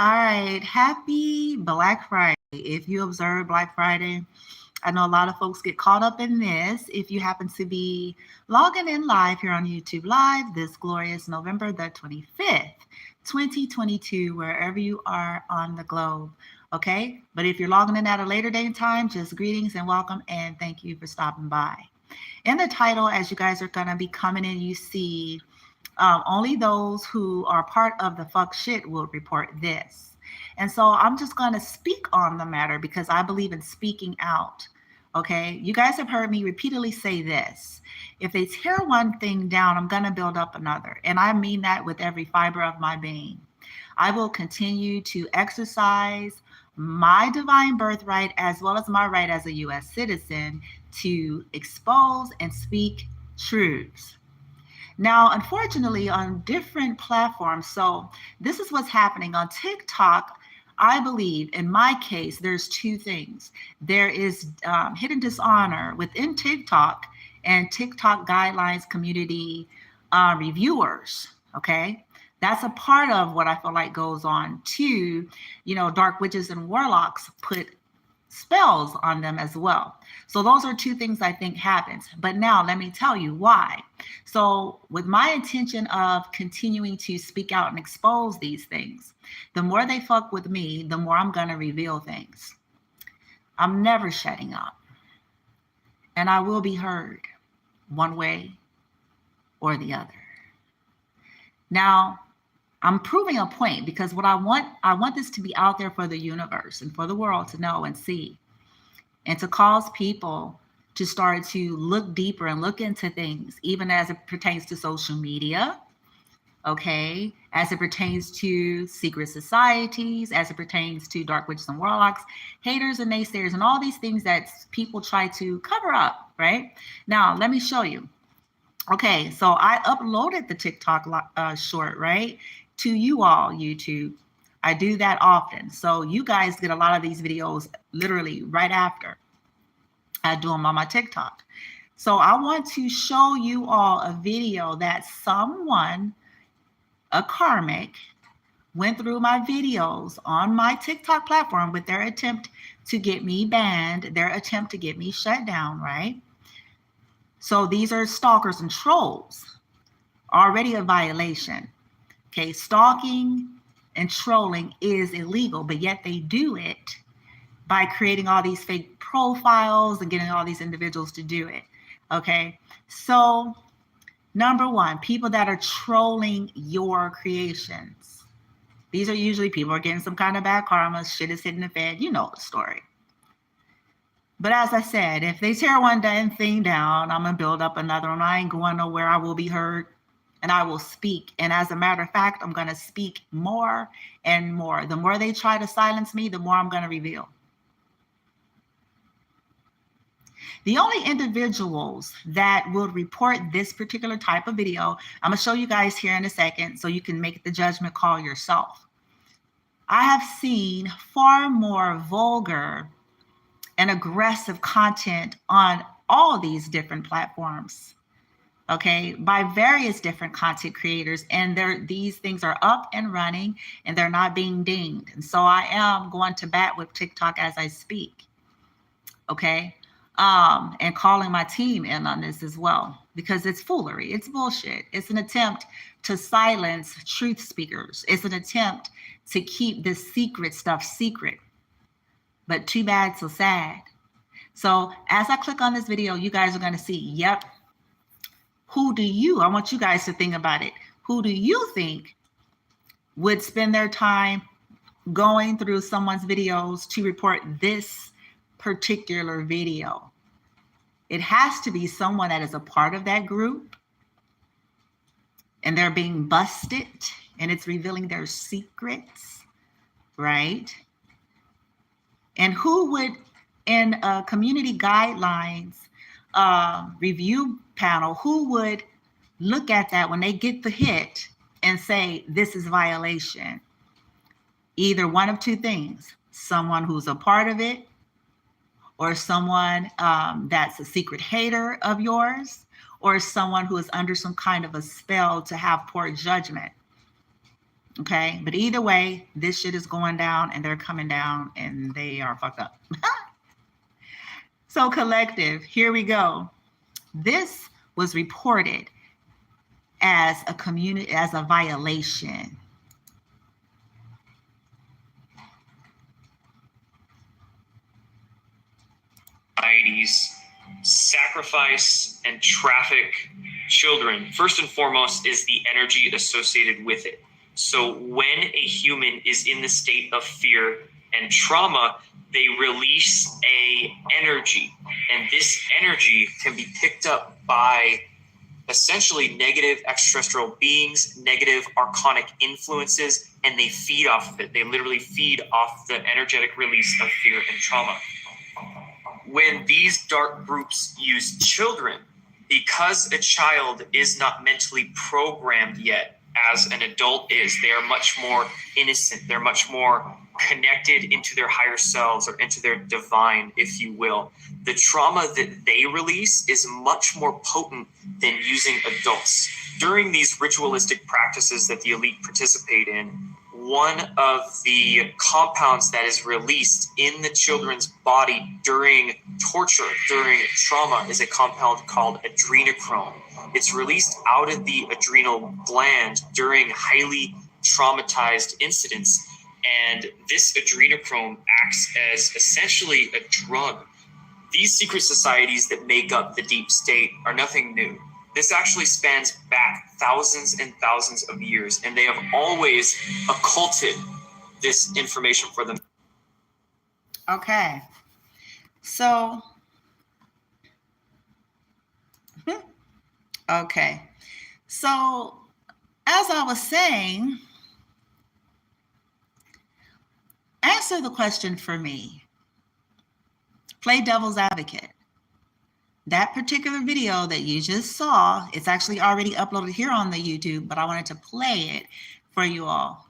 All right, happy Black Friday. If you observe Black Friday, I know a lot of folks get caught up in this. If you happen to be logging in live here on YouTube Live this glorious November the 25th, 2022, wherever you are on the globe, okay? But if you're logging in at a later date and time, just greetings and welcome, and thank you for stopping by. In the title, as you guys are going to be coming in, you see only those who are part of the fuck shit will report this. And so I'm just going to speak on the matter because I believe in speaking out. Okay. You guys have heard me repeatedly say this. If they tear one thing down, I'm going to build up another. And I mean that with every fiber of my being. I will continue to exercise my divine birthright as well as my right as a U.S. citizen to expose and speak truths. Now, unfortunately, on different platforms, so this is what's happening on TikTok. I believe, in my case, there's two things. There is hidden dishonor within TikTok and TikTok guidelines community reviewers, okay? That's a part of what I feel like goes on too. You know, dark witches and warlocks put spells on them as well. So those are two things I think happens. But now let me tell you why. So with my intention of continuing to speak out and expose these things, the more they fuck with me, the more I'm going to reveal things. I'm never shutting up. And I will be heard one way or the other. Now, I'm proving a point because what I want this to be out there for the universe and for the world to know and see, and to cause people to start to look deeper and look into things, even as it pertains to social media, okay, as it pertains to secret societies, as it pertains to dark witches and warlocks, haters and naysayers, and all these things that people try to cover up, right? Now, let me show you. Okay, so I uploaded the TikTok short, right, to you all, YouTube. I do that often. So you guys get a lot of these videos literally right after I do them on my TikTok. So I want to show you all a video that someone, a karmic, went through my videos on my TikTok platform with their attempt to get me banned, their attempt to get me shut down, right? So these are stalkers and trolls, already a violation. Okay, stalking and trolling is illegal, but yet they do it by creating all these fake profiles and getting all these individuals to do it. Okay, so number one, people that are trolling your creations. These are usually people who are getting some kind of bad karma, shit is hitting the fan, you know the story. But as I said, if they tear one damn thing down, I'm going to build up another one. I ain't going nowhere. I will be heard and I will speak. And as a matter of fact, I'm going to speak more and more. The more they try to silence me, the more I'm going to reveal. The only individuals that will report this particular type of video, I'm going to show you guys here in a second so you can make the judgment call yourself. I have seen far more vulgar and aggressive content on all these different platforms, okay, by various different content creators, and these things are up and running and they're not being dinged. And so I am going to bat with TikTok as I speak, okay, and calling my team in on this as well, because it's foolery, it's bullshit. It's an attempt to silence truth speakers. It's an attempt to keep this secret stuff secret. But too bad, so sad. So as I click on this video, you guys are going to see, yep, I want you guys to think about it. Who do you think would spend their time going through someone's videos to report this particular video? It has to be someone that is a part of that group and they're being busted and it's revealing their secrets, right? And who would, in a community guidelines review panel, who would look at that when they get the hit and say, this is violation? Either one of two things, someone who's a part of it, or someone that's a secret hater of yours, or someone who is under some kind of a spell to have poor judgment. Okay, but either way, this shit is going down and they're coming down and they are fucked up. So collective, here we go. This was reported as a community, as a violation. Societies sacrifice and traffic children. First and foremost is the energy associated with it. So when a human is in the state of fear and trauma, they release a energy, and this energy can be picked up by essentially negative extraterrestrial beings, negative archonic influences, and they feed off of it. They literally feed off the energetic release of fear and trauma. When these dark groups use children, because a child is not mentally programmed yet as an adult is, they are much more innocent. They're much more connected into their higher selves or into their divine, if you will. The trauma that they release is much more potent than using adults. During these ritualistic practices that the elite participate in, one of the compounds that is released in the children's body during torture, during trauma, is a compound called adrenochrome. It's released out of the adrenal gland during highly traumatized incidents. And this adrenochrome acts as essentially a drug. These secret societies that make up the deep state are nothing new. This actually spans back thousands and thousands of years, and they have always occulted this information for them. Okay. So, okay. So, as I was saying, answer the question for me. Play devil's advocate. That particular video that you just saw, it's actually already uploaded here on the YouTube, but I wanted to play it for you all.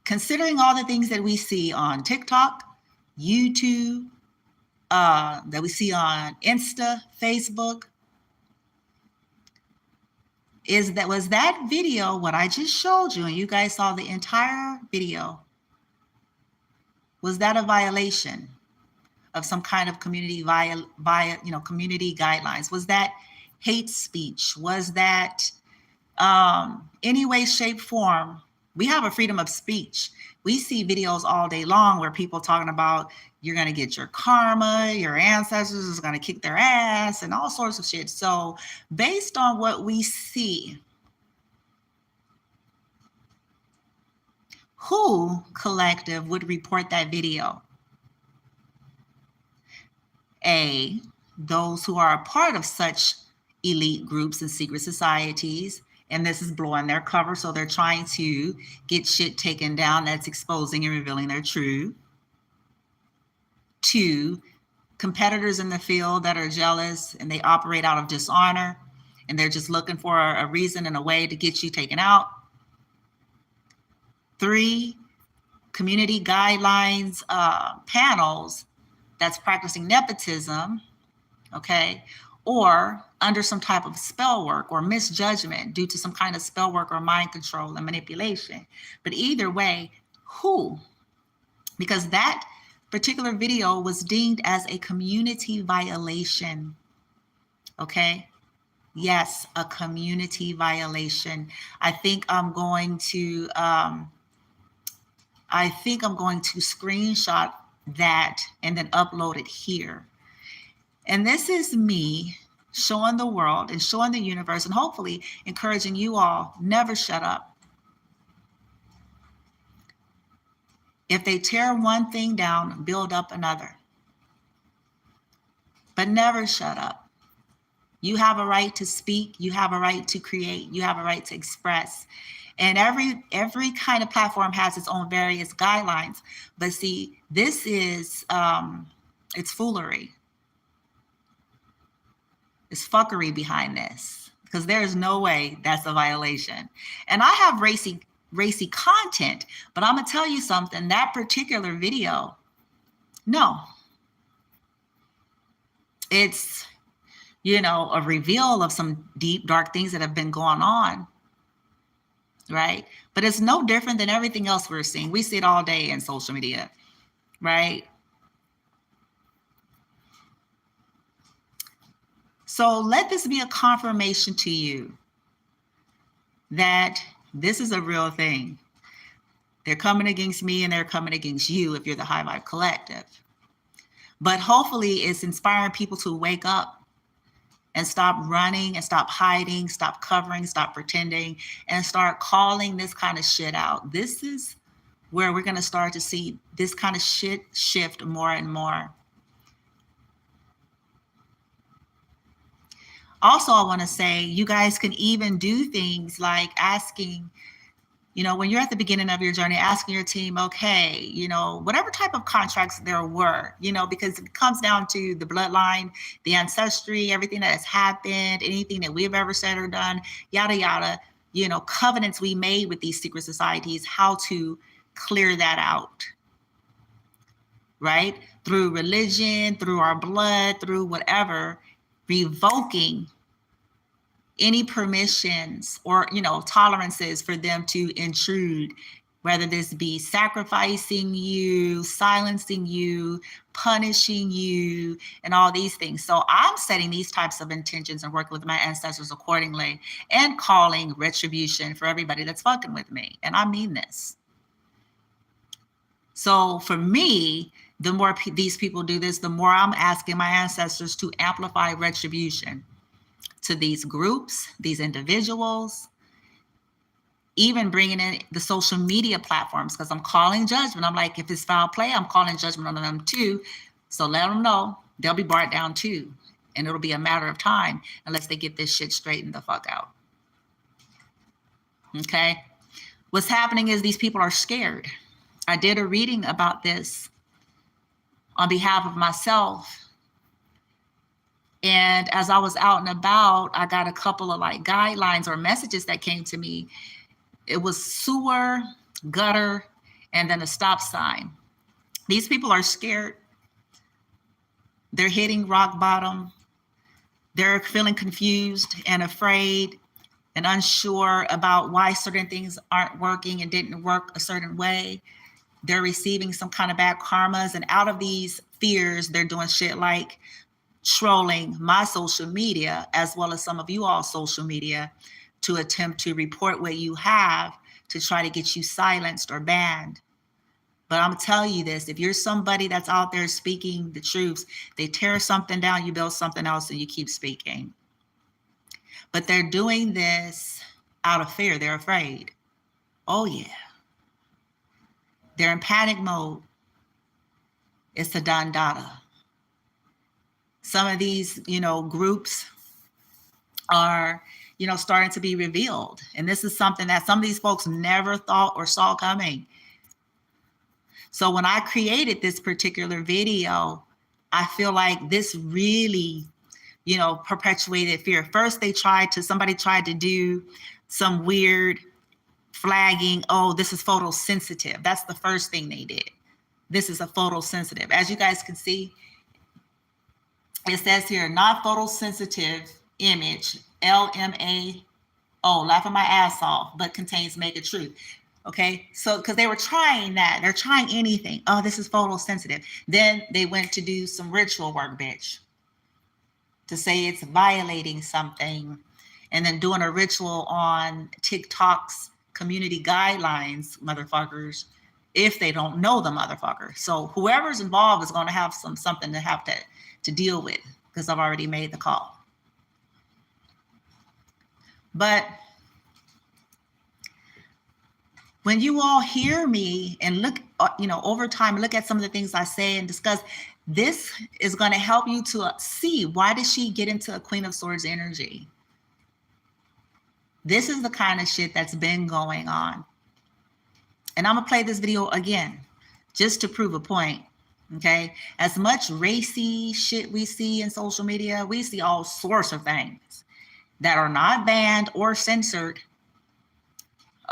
Considering all the things that we see on TikTok, YouTube, that we see on Insta, Facebook, was that video what I just showed you, and you guys saw the entire video? Was that a violation of some kind of community community guidelines? Was that hate speech? Was that any way, shape, form? We have a freedom of speech. We see videos all day long where people talking about you're going to get your karma, your ancestors is going to kick their ass, and all sorts of shit. So based on what we see, who collective would report that video? A, those who are a part of such elite groups and secret societies, and this is blowing their cover, so they're trying to get shit taken down that's exposing and revealing their truth. 2, competitors in the field that are jealous and they operate out of dishonor, and they're just looking for a reason and a way to get you taken out. 3, community guidelines panels that's practicing nepotism, okay, or under some type of spell work or misjudgment due to some kind of spell work or mind control and manipulation. But either way, who? Because that particular video was deemed as a community violation, okay? Yes, a community violation. I think I'm going to screenshot that and then upload it here. And this is me showing the world and showing the universe and hopefully encouraging you all, never shut up. If they tear one thing down, build up another. But never shut up. You have a right to speak. You have a right to create. You have a right to express. And every kind of platform has its own various guidelines. But see, this is, it's foolery. It's fuckery behind this, because there is no way that's a violation. And I have racy content, but I'm gonna tell you something, that particular video, no. It's, a reveal of some deep, dark things that have been going on. right? But it's no different than everything else we're seeing. We see it all day in social media, right? So let this be a confirmation to you that this is a real thing. They're coming against me and they're coming against you if you're the High Vibe Collective. But hopefully it's inspiring people to wake up and stop running and stop hiding, stop covering, stop pretending, and start calling this kind of shit out. This is where we're going to start to see this kind of shit shift more and more. Also, I want to say you guys can even do things like asking, you know, when you're at the beginning of your journey, asking your team, okay, you know, whatever type of contracts there were, you know, because it comes down to the bloodline, the ancestry, everything that has happened, anything that we've ever said or done, yada, yada, you know, covenants we made with these secret societies, how to clear that out, right? Through religion, through our blood, through whatever, revoking any permissions or, you know, tolerances for them to intrude, whether this be sacrificing you, silencing you, punishing you, and all these things. So I'm setting these types of intentions and working with my ancestors accordingly and calling retribution for everybody that's fucking with me. And I mean this. So for me, the more these people do this, the more I'm asking my ancestors to amplify retribution to these groups, these individuals, even bringing in the social media platforms, because I'm calling judgment. I'm like, if it's foul play, I'm calling judgment on them too. So let them know they'll be brought down too. And it'll be a matter of time unless they get this shit straightened the fuck out. Okay? What's happening is these people are scared. I did a reading about this on behalf of myself. And as I was out and about, I got a couple of like guidelines or messages that came to me. It was sewer, gutter, and then a stop sign. These people are scared. They're hitting rock bottom. They're feeling confused and afraid and unsure about why certain things aren't working and didn't work a certain way. They're receiving some kind of bad karmas. And out of these fears, they're doing shit like trolling my social media, as well as some of you all social media, to attempt to report what you have to try to get you silenced or banned. But I'm telling you this, if you're somebody that's out there speaking the truths, they tear something down, you build something else, and you keep speaking. But they're doing this out of fear. They're afraid. Oh yeah. They're in panic mode. It's a dandada. Some of these, you know, groups are, you know, starting to be revealed. And this is something that some of these folks never thought or saw coming. So when I created this particular video, I feel like this really, you know, perpetuated fear. First, somebody tried to do some weird flagging. Oh, this is photosensitive. That's the first thing they did. This is a photosensitive. As you guys can see, it says here, not photosensitive image, LMAO, laughing my ass off, but contains mega truth. Okay, so because they were trying that, they're trying anything. Oh, this is photosensitive. Then they went to do some ritual work, bitch, to say it's violating something, and then doing a ritual on TikTok's community guidelines, motherfuckers, if they don't know the motherfucker. So whoever's involved is going to have something to have to deal with, because I've already made the call. But when you all hear me and look, you know, over time, look at some of the things I say and discuss, this is going to help you to see, why did she get into a Queen of Swords energy? This is the kind of shit that's been going on. And I'm going to play this video again, just to prove a point. Okay, as much racy shit we see in social media, we see all sorts of things that are not banned or censored.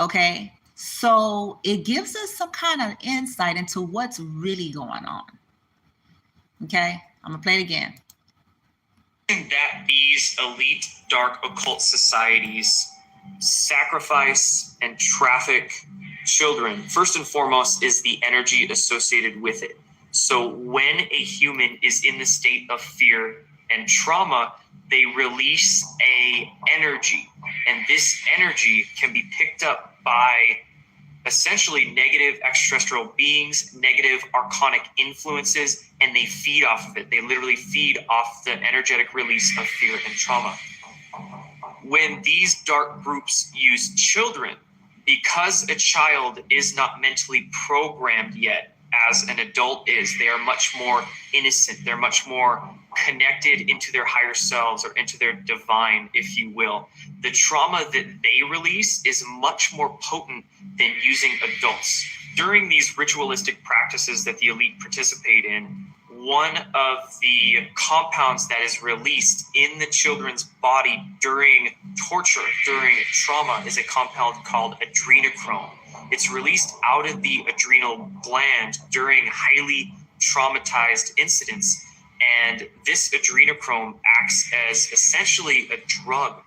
Okay, so it gives us some kind of insight into what's really going on. Okay, I'm gonna play it again. That these elite dark occult societies sacrifice and traffic children, first and foremost, is the energy associated with it. So when a human is in the state of fear and trauma, they release a energy, and this energy can be picked up by essentially negative extraterrestrial beings, negative archonic influences, and they feed off of it. They literally feed off the energetic release of fear and trauma. When these dark groups use children, because a child is not mentally programmed yet as an adult is, they are much more innocent. They're much more connected into their higher selves or into their divine, if you will. The trauma that they release is much more potent than using adults. During these ritualistic practices that the elite participate in, one of the compounds that is released in the children's body during torture, during trauma, is a compound called adrenochrome. It's released out of the adrenal gland during highly traumatized incidents. And this adrenochrome acts as essentially a drug.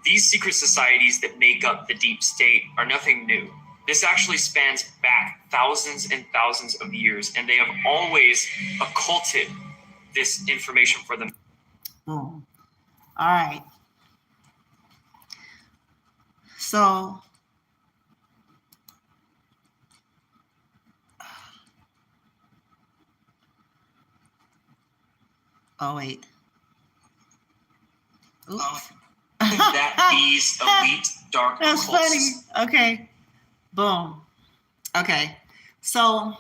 These secret societies that make up the deep state are nothing new. This actually spans back thousands and thousands of years, and they have always occulted this information for them. Boom. All right. So oh wait. Oops. That these elite dark That's cults. funny. Okay. Boom. Okay. So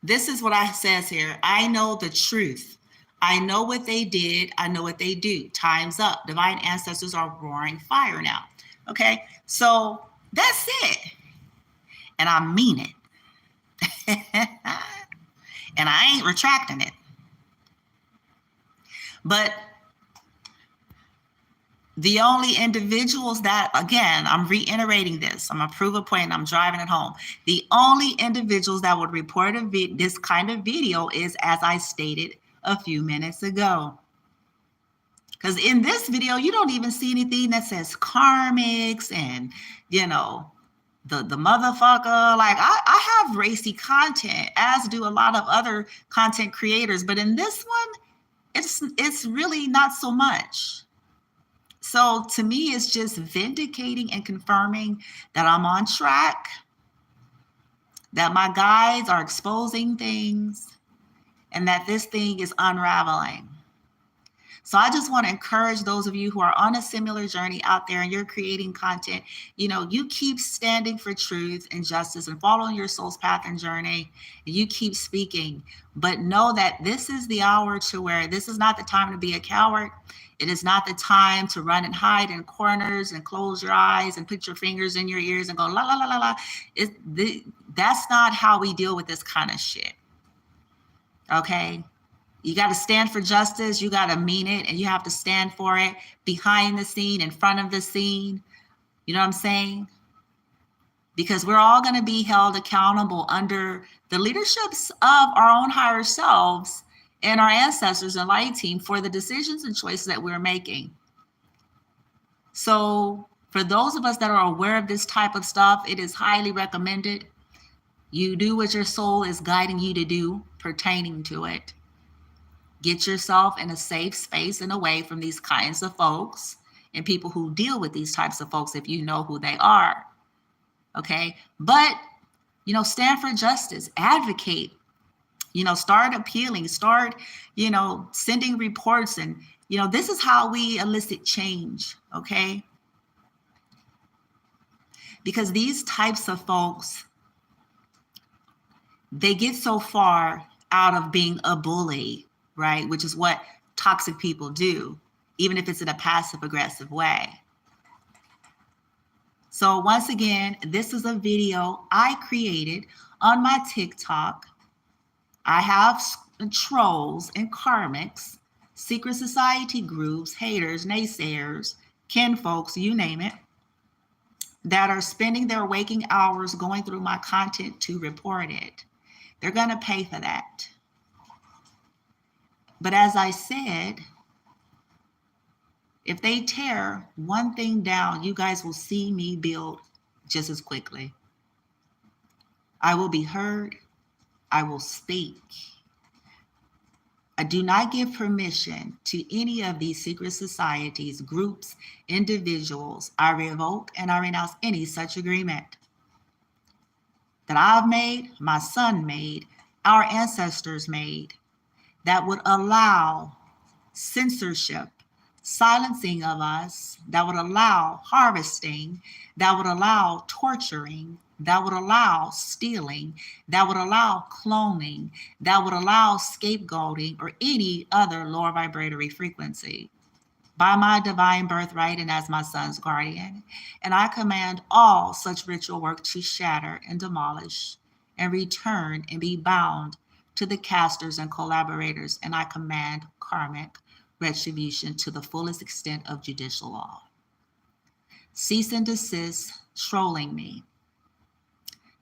this is what I says here. I know the truth. I know what they did. I know what they do. Time's up. Divine ancestors are roaring fire now. Okay. So that's it. And I mean it. And I ain't retracting it. But the only individuals that, again, I'm reiterating this, I'm going to prove a point, I'm driving it home. The only individuals that would report this kind of video is, as I stated a few minutes ago. Because in this video, you don't even see anything that says karmics and, you know, the motherfucker. Like, I have racy content, as do a lot of other content creators. But in this one, it's really not so much. So to me, it's just vindicating and confirming that I'm on track, that my guides are exposing things, and that this thing is unraveling. So I just want to encourage those of you who are on a similar journey out there and you're creating content, you know, you keep standing for truth and justice and following your soul's path and journey. And you keep speaking, but know that this is the hour to where this is not the time to be a coward. It is not the time to run and hide in corners and close your eyes and put your fingers in your ears and go la la la la la. That's not how we deal with this kind of shit. Okay? You got to stand for justice. You got to mean it, and you have to stand for it behind the scene, in front of the scene. You know what I'm saying? Because we're all going to be held accountable under the leaderships of our own higher selves and our ancestors and light team for the decisions and choices that we're making. So for those of us that are aware of this type of stuff, it is highly recommended. You do what your soul is guiding you to do pertaining to it. Get yourself in a safe space and away from these kinds of folks and people who deal with these types of folks if you know who they are. Okay? But, you know, stand for justice, advocate, you know, start appealing, start, you know, sending reports. And, you know, this is how we elicit change. Okay? Because these types of folks, they get so far out of being a bully, right? Which is what toxic people do, even if it's in a passive aggressive way. So once again, this is a video I created on my TikTok. I have trolls and karmics, secret society groups, haters, naysayers, kinfolks, you name it, that are spending their waking hours going through my content to report it. They're going to pay for that. But as I said, If they tear one thing down, you guys will see me build just as quickly. I will be heard. I will speak. I do not give permission to any of these secret societies, groups, individuals. I revoke and I renounce any such agreement that I've made, my son made, our ancestors made, that would allow censorship, silencing of us, that would allow harvesting, that would allow torturing, that would allow stealing, that would allow cloning, that would allow scapegoating, or any other lower vibratory frequency. By my divine birthright and as my son's guardian, and I command all such ritual work to shatter and demolish and return and be bound to the casters and collaborators, and I command karmic retribution to the fullest extent of judicial law. Cease and desist trolling me.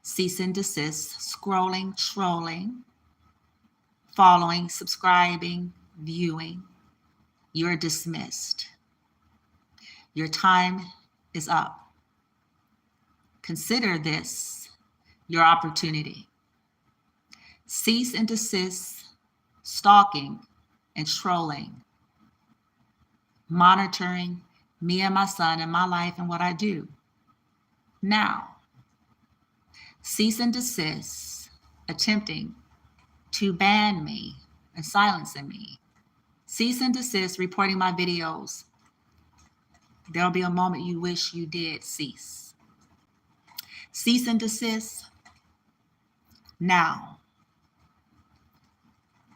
Cease and desist scrolling, trolling, following, subscribing, viewing. You're dismissed. Your time is up. Consider this your opportunity. Cease and desist stalking and trolling, monitoring me and my son and my life and what I do. Now, cease and desist attempting to ban me and silencing me. Cease and desist reporting my videos. There'll be a moment you wish you did cease. Cease and desist now.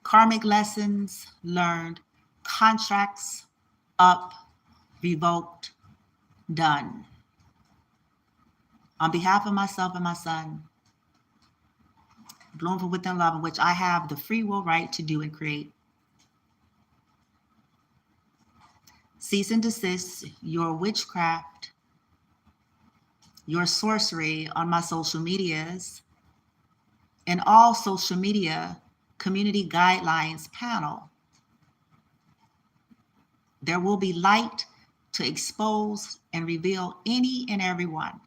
Karmic lessons learned, contracts up, revoked, done. On behalf of myself and my son, bloom from within love, in which I have the free will right to do and create. Cease and desist your witchcraft, your sorcery on my social medias, and all social media community guidelines panel. There will be light to expose and reveal any and everyone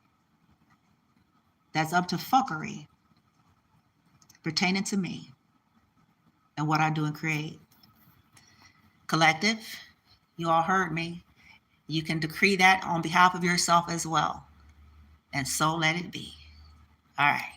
that's up to fuckery pertaining to me and what I do and create. Collective, you all heard me. You can decree that on behalf of yourself as well. And so let it be. All right.